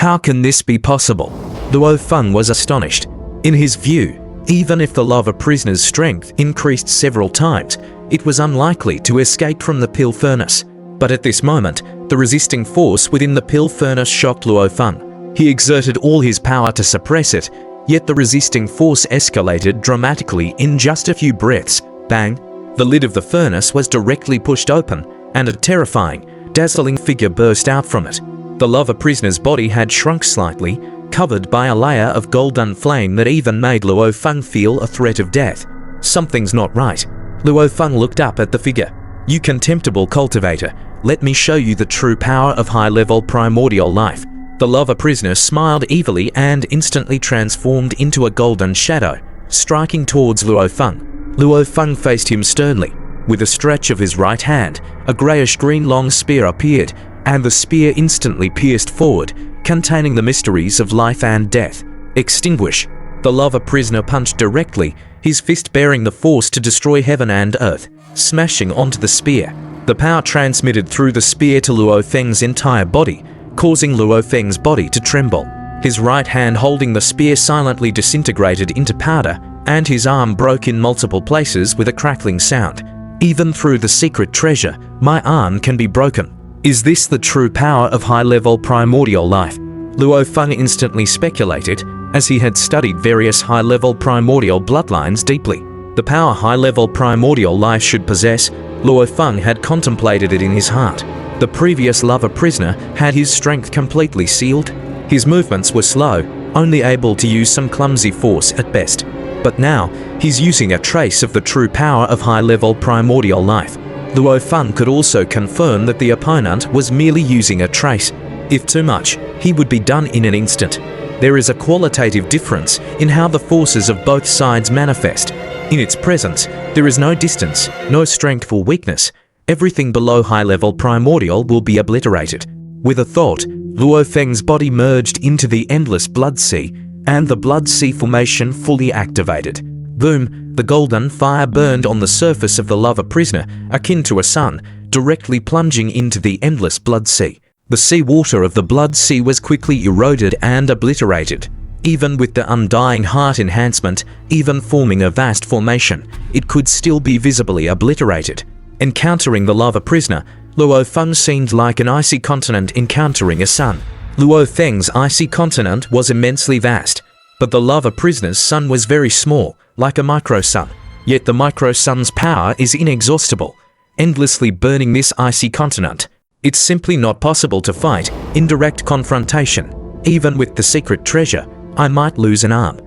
How can this be possible? Luo Feng was astonished. In his view, even if the lava prisoner's strength increased several times, it was unlikely to escape from the pill furnace. But at this moment, the resisting force within the pill furnace shocked Luo Feng. He exerted all his power to suppress it, yet the resisting force escalated dramatically in just a few breaths. Bang! The lid of the furnace was directly pushed open, and a terrifying, dazzling figure burst out from it. The lava prisoner's body had shrunk slightly, covered by a layer of golden flame that even made Luo Feng feel a threat of death. Something's not right. Luo Feng looked up at the figure. "You contemptible cultivator, let me show you the true power of high-level primordial life." The lava prisoner smiled evilly and instantly transformed into a golden shadow, striking towards Luo Feng. Luo Feng faced him sternly. With a stretch of his right hand, a greyish-green long spear appeared, and the spear instantly pierced forward, containing the mysteries of life and death. "Extinguish!" The lava prisoner punched directly, his fist bearing the force to destroy heaven and earth, smashing onto the spear. The power transmitted through the spear to Luo Feng's entire body, causing Luo Feng's body to tremble. His right hand holding the spear silently disintegrated into powder, and his arm broke in multiple places with a crackling sound. "Even through the secret treasure, my arm can be broken. Is this the true power of high-level primordial life?" Luo Feng instantly speculated, as he had studied various high-level primordial bloodlines deeply. The power high-level primordial life should possess, Luo Feng had contemplated it in his heart. The previous lava prisoner had his strength completely sealed. His movements were slow, only able to use some clumsy force at best. But now, he's using a trace of the true power of high-level primordial life. Luo Feng could also confirm that the opponent was merely using a trace. If too much, he would be done in an instant. There is a qualitative difference in how the forces of both sides manifest. In its presence, there is no distance, no strength or weakness. Everything below high-level primordial will be obliterated. With a thought, Luo Feng's body merged into the endless blood sea, and the blood sea formation fully activated. Boom! The golden fire burned on the surface of the lava prisoner, akin to a sun, directly plunging into the endless blood sea. The seawater of the blood sea was quickly eroded and obliterated. Even with the undying heart enhancement, even forming a vast formation, it could still be visibly obliterated. Encountering the lava prisoner, Luo Feng seemed like an icy continent encountering a sun. Luo Feng's icy continent was immensely vast, but the lava prisoner's sun was very small, like a micro-sun. Yet the micro-sun's power is inexhaustible, endlessly burning this icy continent. It's simply not possible to fight in direct confrontation. Even with the secret treasure, I might lose an arm.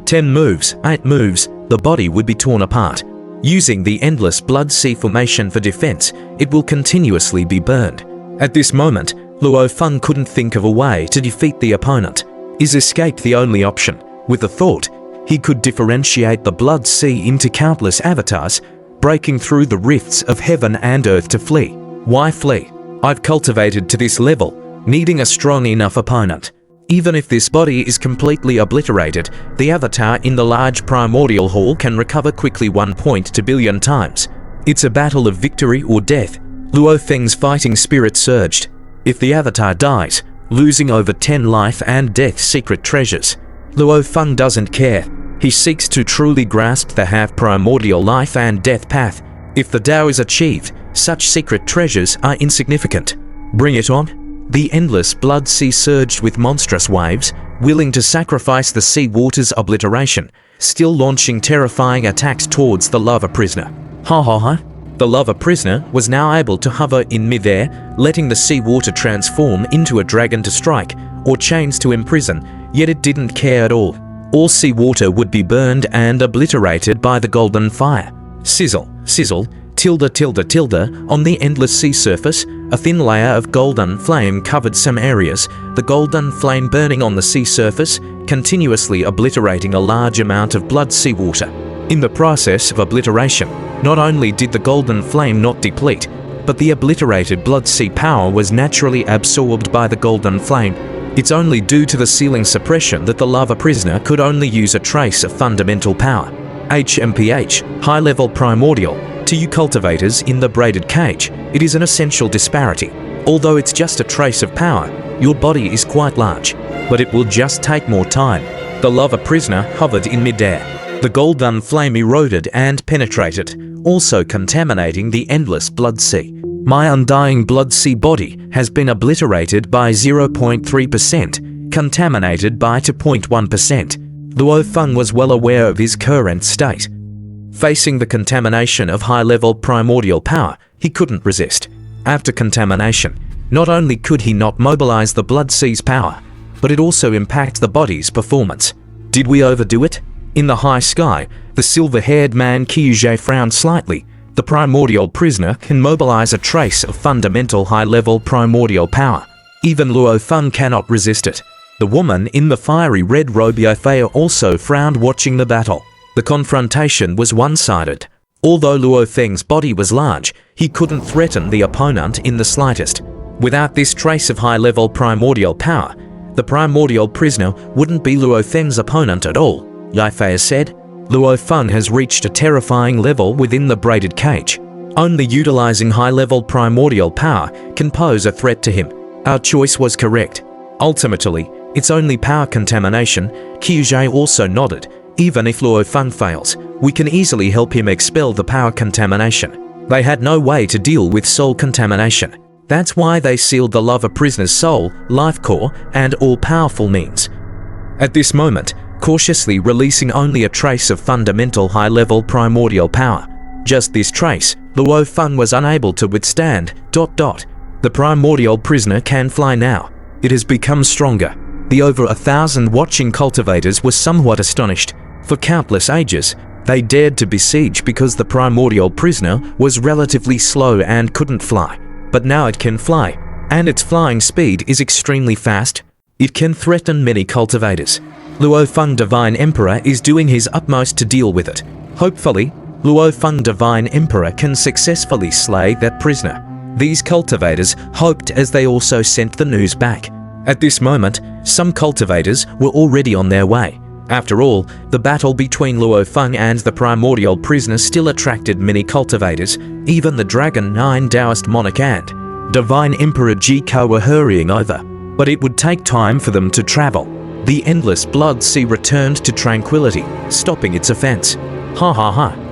10 moves, 8 moves, the body would be torn apart. Using the endless blood sea formation for defense, it will continuously be burned. At this moment, Luo Feng couldn't think of a way to defeat the opponent. Is escape the only option? With a thought, he could differentiate the blood sea into countless avatars, breaking through the rifts of heaven and earth to flee. Why flee? I've cultivated to this level, needing a strong enough opponent. Even if this body is completely obliterated, the avatar in the large primordial hall can recover quickly 1.2 billion times. It's a battle of victory or death. Luo Feng's fighting spirit surged. If the avatar dies, losing over 10 life and death secret treasures, Luo Feng doesn't care. He seeks to truly grasp the half-primordial life and death path. If the Tao is achieved, such secret treasures are insignificant. Bring it on. The endless blood sea surged with monstrous waves, willing to sacrifice the sea water's obliteration, still launching terrifying attacks towards the lava prisoner. Ha ha ha. The lava prisoner was now able to hover in midair, letting the sea water transform into a dragon to strike, or chains to imprison, yet it didn't care at all. All sea water would be burned and obliterated by the golden fire. Sizzle, sizzle, tilde tilde tilde, on the endless sea surface, a thin layer of golden flame covered some areas, the golden flame burning on the sea surface, continuously obliterating a large amount of blood seawater. In the process of obliteration, not only did the golden flame not deplete, but the obliterated blood sea power was naturally absorbed by the golden flame. It's only due to the sealing suppression that the lava prisoner could only use a trace of fundamental power. HMPH, high-level primordial. To you cultivators in the braided cage, it is an essential disparity. Although it's just a trace of power, your body is quite large, but it will just take more time. The lava prisoner hovered in midair. The golden flame eroded and penetrated, also contaminating the endless blood sea. My undying blood sea body has been obliterated by 0.3%, contaminated by 2.1%. Luo Feng was well aware of his current state. Facing the contamination of high-level primordial power, he couldn't resist. After contamination, not only could he not mobilize the blood sea's power, but it also impacts the body's performance. Did we overdo it? In the high sky, the silver-haired man Qiuzhe frowned slightly. The primordial prisoner can mobilize a trace of fundamental high-level primordial power. Even Luo Feng cannot resist it. The woman in the fiery red robe Yafei also frowned watching the battle. The confrontation was one-sided. Although Luo Feng's body was large, he couldn't threaten the opponent in the slightest. Without this trace of high-level primordial power, the primordial prisoner wouldn't be Luo Feng's opponent at all. Yafei said, Luo Feng has reached a terrifying level within the braided cage. Only utilizing high-level primordial power can pose a threat to him. Our choice was correct. Ultimately, it's only power contamination. Qiuzhe also nodded. Even if Luo Feng fails, we can easily help him expel the power contamination. They had no way to deal with soul contamination. That's why they sealed the lava prisoner's soul, life core, and all-powerful means. At this moment, cautiously releasing only a trace of fundamental high-level primordial power. Just this trace, Luo Feng was unable to withstand. The primordial prisoner can fly now. It has become stronger. The over 1,000 watching cultivators were somewhat astonished. For countless ages, they dared to besiege because the primordial prisoner was relatively slow and couldn't fly. But now it can fly, and its flying speed is extremely fast. It can threaten many cultivators. Luo Feng Divine Emperor is doing his utmost to deal with it. Hopefully, Luo Feng Divine Emperor can successfully slay that prisoner. These cultivators hoped as they also sent the news back. At this moment, some cultivators were already on their way. After all, the battle between Luo Feng and the primordial prisoner still attracted many cultivators. Even the Dragon 9 Taoist monarch and Divine Emperor Jiko were hurrying over. But it would take time for them to travel. The endless blood sea returned to tranquility, stopping its offense.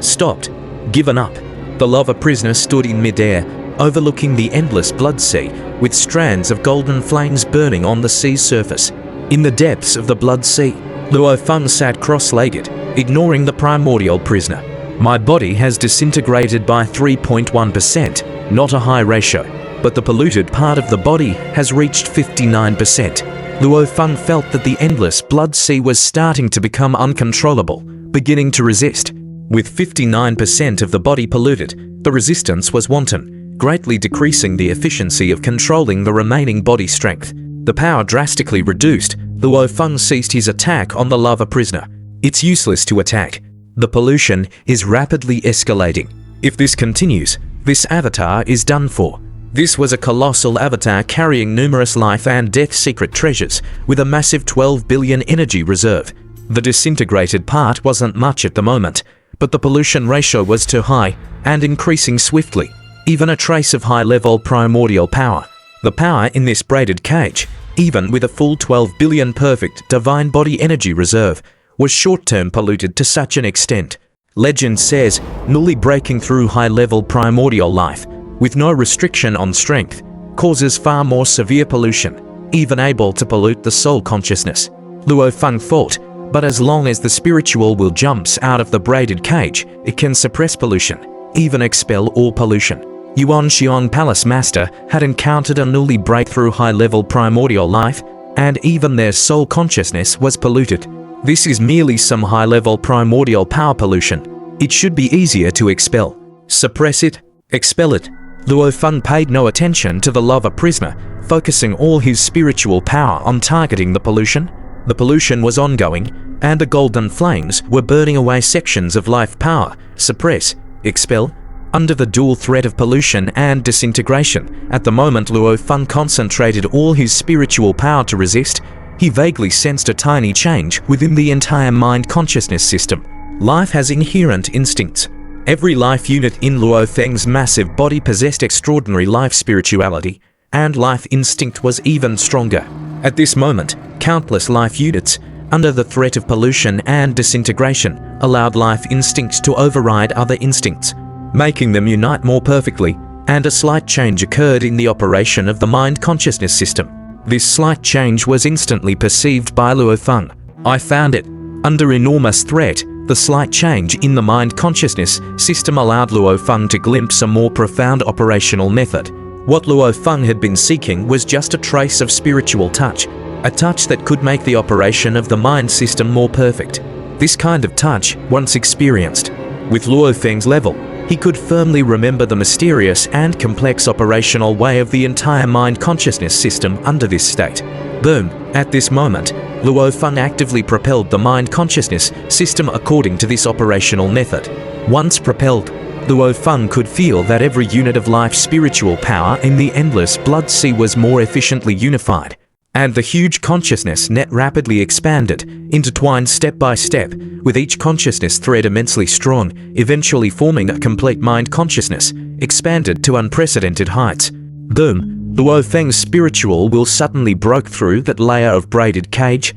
Stopped. Given up. The lava prisoner stood in midair, overlooking the endless blood sea, with strands of golden flames burning on the sea's surface. In the depths of the blood sea, Luo Feng sat cross-legged, ignoring the primordial prisoner. My body has disintegrated by 3.1%, not a high ratio, but the polluted part of the body has reached 59%. Luo Feng felt that the endless blood sea was starting to become uncontrollable, beginning to resist. With 59% of the body polluted, the resistance was wanton, greatly decreasing the efficiency of controlling the remaining body strength. The power drastically reduced. Luo Feng ceased his attack on the lava prisoner. It's useless to attack. The pollution is rapidly escalating. If this continues, this avatar is done for. This was a colossal avatar carrying numerous life and death secret treasures, with a massive 12 billion energy reserve. The disintegrated part wasn't much at the moment, but the pollution ratio was too high, and increasing swiftly. Even a trace of high-level primordial power. The power in this braided cage, even with a full 12 billion perfect divine body energy reserve, was short-term polluted to such an extent. Legend says, newly breaking through high-level primordial life, with no restriction on strength, causes far more severe pollution, even able to pollute the soul consciousness. Luo Feng thought, but as long as the spiritual will jumps out of the braided cage, it can suppress pollution, even expel all pollution. Yuan Xiong Palace Master had encountered a newly breakthrough high-level primordial life, and even their soul consciousness was polluted. This is merely some high-level primordial power pollution. It should be easier to expel. Suppress it, expel it. Luo Feng paid no attention to the lava prisoner, focusing all his spiritual power on targeting the pollution. The pollution was ongoing, and the golden flames were burning away sections of life power. Suppress, expel. Under the dual threat of pollution and disintegration, at the moment Luo Feng concentrated all his spiritual power to resist. He vaguely sensed a tiny change within the entire mind consciousness system. Life has inherent instincts. Every life unit in Luo Feng's massive body possessed extraordinary life spirituality, and life instinct was even stronger. At this moment, countless life units, under the threat of pollution and disintegration, allowed life instincts to override other instincts, making them unite more perfectly, and a slight change occurred in the operation of the mind-consciousness system. This slight change was instantly perceived by Luo Feng. I found it. Under enormous threat, the slight change in the mind-consciousness system allowed Luo Feng to glimpse a more profound operational method. What Luo Feng had been seeking was just a trace of spiritual touch, a touch that could make the operation of the mind system more perfect. This kind of touch, once experienced, with Luo Feng's level, he could firmly remember the mysterious and complex operational way of the entire mind-consciousness system under this state. Boom! At this moment, Luo Feng actively propelled the mind-consciousness system according to this operational method. Once propelled, Luo Feng could feel that every unit of life's spiritual power in the endless blood sea was more efficiently unified, and the huge consciousness net rapidly expanded, intertwined step by step, with each consciousness thread immensely strong, eventually forming a complete mind consciousness, expanded to unprecedented heights. Boom! Luo Feng's spiritual will suddenly broke through that layer of braided cage,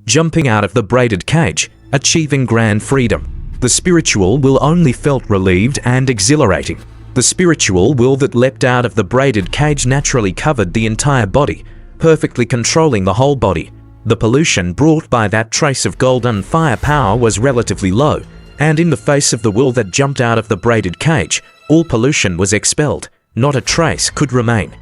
jumping out of the braided cage, achieving grand freedom. The spiritual will only felt relieved and exhilarating. The spiritual will that leapt out of the braided cage naturally covered the entire body, perfectly controlling the whole body. The pollution brought by that trace of golden firepower was relatively low, and in the face of the will that jumped out of the braided cage, all pollution was expelled. Not a trace could remain.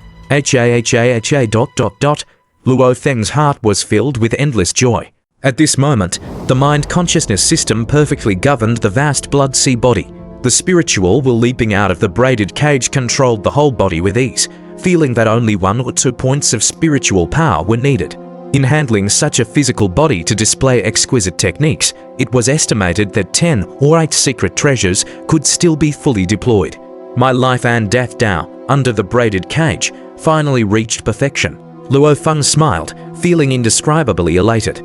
Luo Feng's heart was filled with endless joy. At this moment, the mind-consciousness system perfectly governed the vast blood sea body. The spiritual will leaping out of the braided cage controlled the whole body with ease, feeling that only 1 or 2 points of spiritual power were needed. In handling such a physical body to display exquisite techniques, it was estimated that 10 or 8 secret treasures could still be fully deployed. My life and death Tao, under the braided cage, finally reached perfection. Luo Feng smiled, feeling indescribably elated.